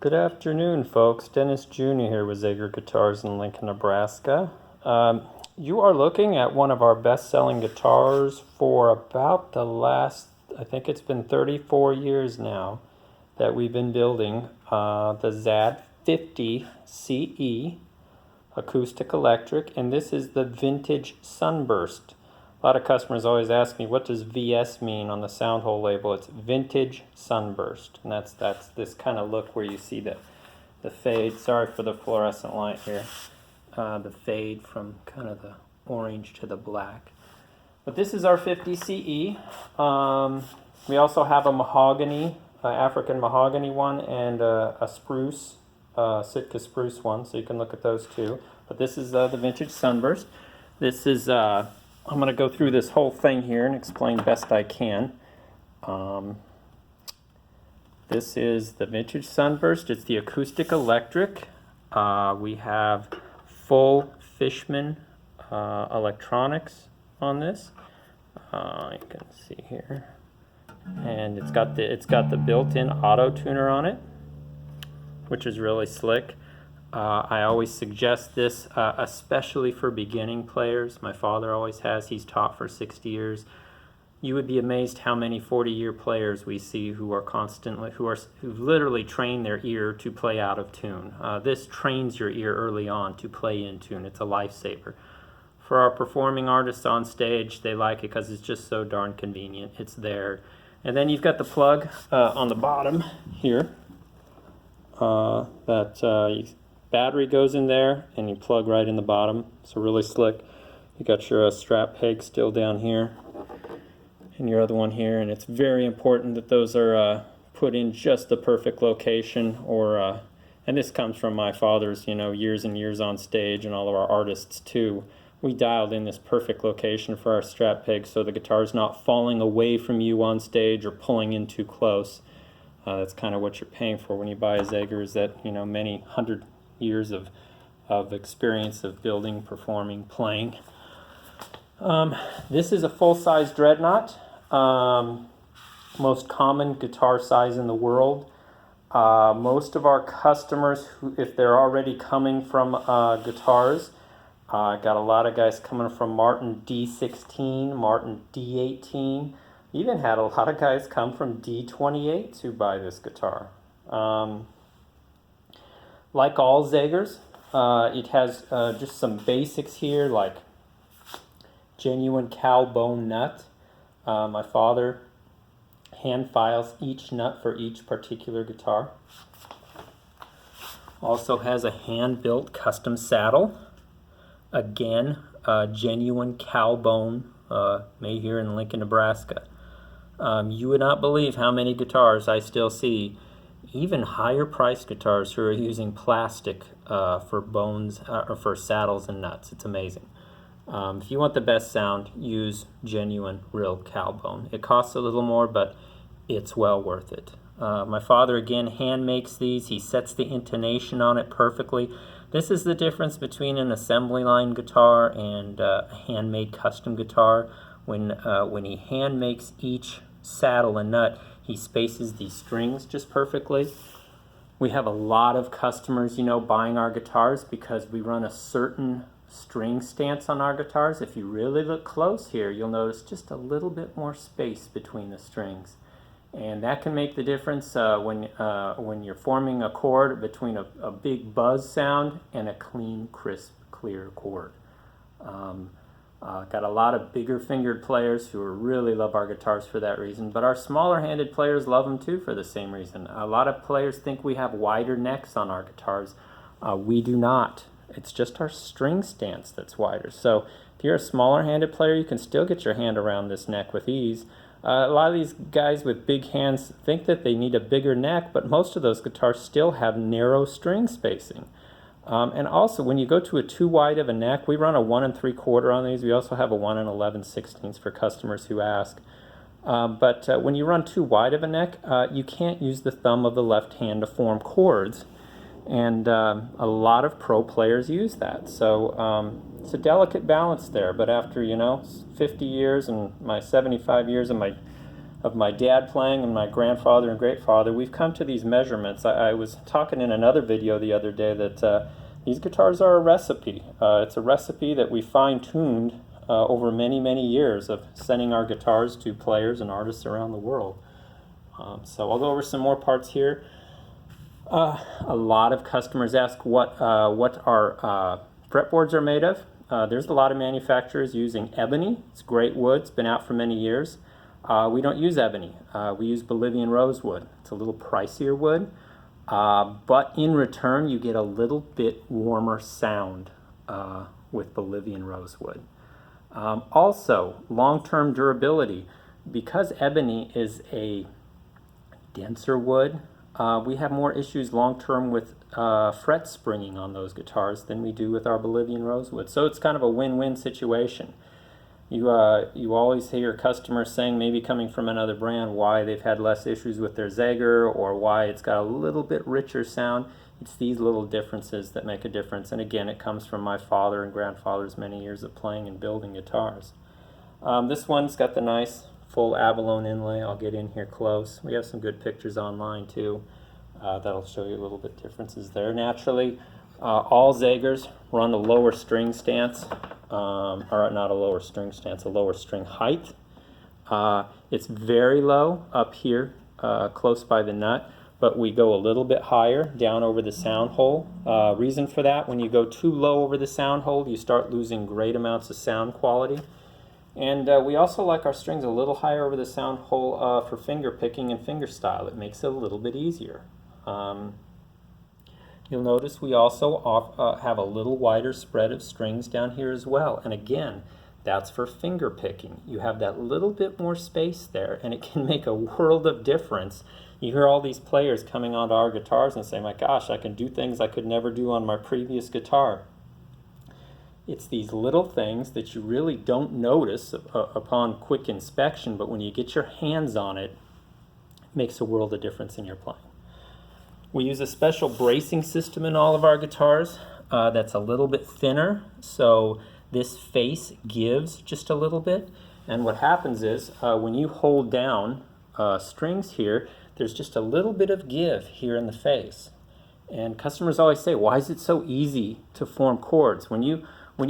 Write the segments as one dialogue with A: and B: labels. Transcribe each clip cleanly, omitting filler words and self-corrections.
A: Good afternoon, folks. Dennis Jr. here with Zager Guitars in Lincoln, Nebraska. You are looking at one of our best-selling guitars for about the last, I think it's been 34 years now that we've been building, the ZAD50CE Acoustic Electric, and this is the vintage Sunburst. A lot of customers always ask me, what does VS mean on the sound hole label? It's vintage Sunburst, and that's this kind of look where you see the fade. Sorry for the fluorescent light here. The fade from kind of the orange to the black. But this is our 50CE. We also have a mahogany, African mahogany one, and a spruce, Sitka spruce one, so you can look at those too. But this is the vintage Sunburst. This is I'm going to go through this whole thing here and explain best I can. This is the vintage Sunburst. It's the acoustic electric. We have full Fishman electronics on this. You can see here, and it's got the built-in auto tuner on it, which is really slick. I always suggest this, especially for beginning players. My father always has. He's taught for 60 years. You would be amazed how many 40-year players we see who are constantly, who've literally trained their ear to play out of tune. This trains your ear early on to play in tune. It's a lifesaver. For our performing artists on stage, they like it because it's just so darn convenient. It's there. And then you've got the plug on the bottom here. Battery goes in there and you plug right in the bottom. So really slick. You got your strap peg still down here and your other one here, and it's very important that those are put in just the perfect location. And this comes from my father's, years and years on stage, and all of our artists too. We dialed in this perfect location for our strap peg so the guitar's not falling away from you on stage or pulling in too close. That's kind of what you're paying for when you buy a Zager, is that many hundred years of experience of building, performing, playing. This is a full-size dreadnought, most common guitar size in the world. Most of our customers, if they're already coming from guitars, got a lot of guys coming from Martin D16, Martin D18. Even had a lot of guys come from D28s who buy this guitar. Like all Zagers, it has just some basics here, like genuine cow bone nut. My father hand files each nut for each particular guitar. Also has a hand-built custom saddle. Again, genuine cow bone, made here in Lincoln, Nebraska. You would not believe how many guitars I still see, even higher priced guitars, who are using plastic for bones or for saddles and nuts. It's amazing. If you want the best sound, use genuine, real cow bone. It costs a little more, but it's well worth it. My father, again, hand makes these. He sets the intonation on it perfectly. This is the difference between an assembly line guitar and a handmade custom guitar. When he hand makes each saddle and nut, he spaces these strings just perfectly. We have a lot of customers, buying our guitars because we run a certain string stance on our guitars. If you really look close here, you'll notice just a little bit more space between the strings. And that can make the difference when you're forming a chord between a big buzz sound and a clean, crisp, clear chord. Got a lot of bigger fingered players who really love our guitars for that reason, but our smaller handed players love them too for the same reason. A lot of players think we have wider necks on our guitars. We do not. It's just our string stance that's wider. So if you're a smaller handed player, you can still get your hand around this neck with ease. A lot of these guys with big hands think that they need a bigger neck, but most of those guitars still have narrow string spacing. And also, when you go to a too wide of a neck, we run a 1 3/4 on these. We also have a 1 11/16 for customers who ask. But when you run too wide of a neck, you can't use the thumb of the left hand to form chords. And a lot of pro players use that. So it's a delicate balance there. But after 50 years and my 75 years of my of my dad playing and my grandfather and great-father, we've come to these measurements. I was talking in another video the other day that these guitars are a recipe. It's a recipe that we fine-tuned over many, many years of sending our guitars to players and artists around the world. So I'll go over some more parts here. A lot of customers ask what our fretboards are made of. There's a lot of manufacturers using ebony. It's great wood. It's been out for many years. We don't use ebony. We use Bolivian rosewood. It's a little pricier wood, but in return you get a little bit warmer sound with Bolivian rosewood. Also, long-term durability. Because ebony is a denser wood, we have more issues long-term with fret springing on those guitars than we do with our Bolivian rosewood. So it's kind of a win-win situation. You always hear customers saying, maybe coming from another brand, why they've had less issues with their Zager or why it's got a little bit richer sound. It's these little differences that make a difference. And again, it comes from my father and grandfather's many years of playing and building guitars. This one's got the nice full abalone inlay. I'll get in here close. We have some good pictures online too. That'll show you a little bit differences there. Naturally, all Zagers run a lower string stance, or not a lower string stance, a lower string height. It's very low up here, close by the nut, but we go a little bit higher down over the sound hole. Reason for that, when you go too low over the sound hole, you start losing great amounts of sound quality. And we also like our strings a little higher over the sound hole for finger picking and finger style. It makes it a little bit easier. You'll notice we also have a little wider spread of strings down here as well. And again, that's for finger picking. You have that little bit more space there, and it can make a world of difference. You hear all these players coming onto our guitars and say, my gosh, I can do things I could never do on my previous guitar. It's these little things that you really don't notice upon quick inspection, but when you get your hands on it, it makes a world of difference in your playing. We use a special bracing system in all of our guitars that's a little bit thinner, so this face gives just a little bit. And what happens is when you hold down strings here, there's just a little bit of give here in the face. And customers always say, why is it so easy to form chords? When you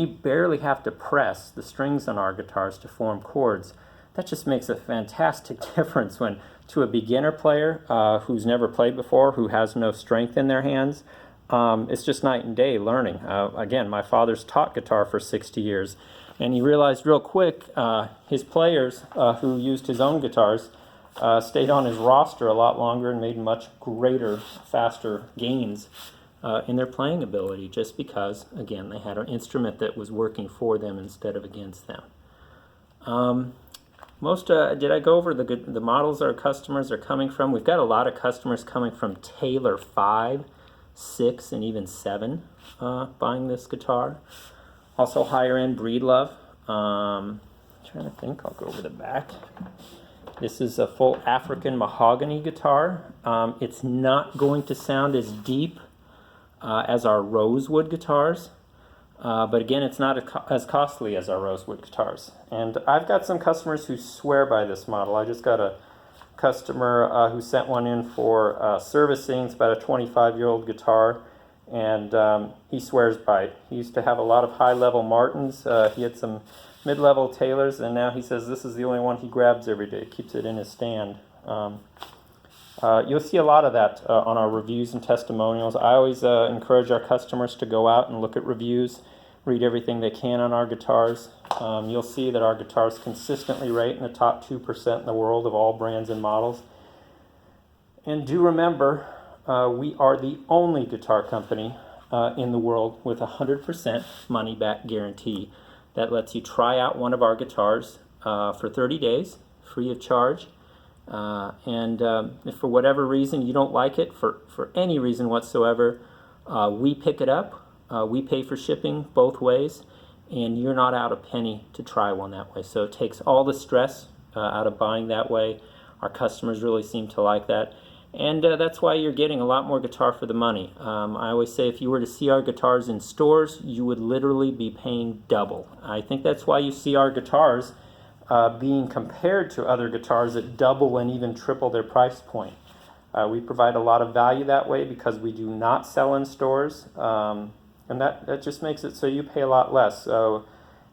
A: barely have to press the strings on our guitars to form chords, that just makes a fantastic difference when to a beginner player who's never played before, who has no strength in their hands. It's just night and day learning. Again, my father's taught guitar for 60 years, and he realized real quick his players who used his own guitars stayed on his roster a lot longer and made much greater, faster gains in their playing ability, just because, again, they had an instrument that was working for them instead of against them. Did I go over the models our customers are coming from? We've got a lot of customers coming from Taylor 5, 6, and even 7 buying this guitar. Also higher end Breedlove. Trying to think, I'll go over the back. This is a full African mahogany guitar. It's not going to sound as deep as our rosewood guitars, but again, it's not as costly as our rosewood guitars. And I've got some customers who swear by this model. I just got a customer who sent one in for servicing. It's about a 25-year-old guitar, and he swears by it. He used to have a lot of high-level Martins. He had some mid-level Taylors, and now he says this is the only one he grabs every day. Keeps it in his stand. You'll see a lot of that on our reviews and testimonials. I always encourage our customers to go out and look at reviews, read everything they can on our guitars. You'll see that our guitars consistently rate in the top 2% in the world of all brands and models. And do remember, we are the only guitar company in the world with a 100% money-back guarantee that lets you try out one of our guitars for 30 days, free of charge. If for whatever reason you don't like it, for any reason whatsoever, we pick it up, we pay for shipping both ways, and you're not out a penny to try one that way. So it takes all the stress out of buying that way. Our customers really seem to like that, and that's why you're getting a lot more guitar for the money. I always say if you were to see our guitars in stores, you would literally be paying double. I think that's why you see our guitars being compared to other guitars that double and even triple their price point. We provide a lot of value that way because we do not sell in stores, and that just makes it so you pay a lot less. So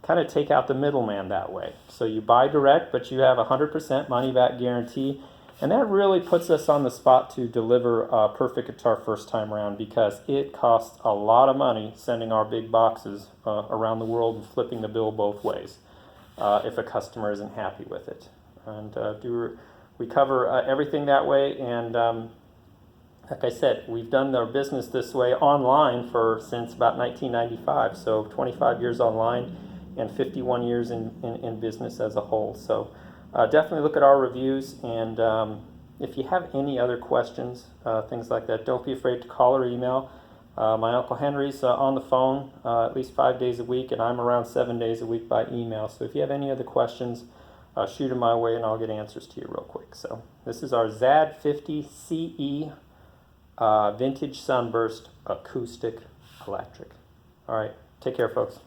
A: kind of take out the middleman that way. So you buy direct, but you have 100% money back guarantee, and that really puts us on the spot to deliver a perfect guitar first time around, because it costs a lot of money sending our big boxes around the world and flipping the bill both ways if a customer isn't happy with it. And we cover everything that way, and like I said, we've done our business this way online since about 1995, so 25 years online and 51 years in business as a whole. So definitely look at our reviews, and if you have any other questions, things like that, don't be afraid to call or email. My Uncle Henry's on the phone at least 5 days a week, and I'm around 7 days a week by email. So if you have any other questions, shoot them my way and I'll get answers to you real quick. So this is our ZAD50CE Vintage Sunburst Acoustic Electric. All right, take care, folks.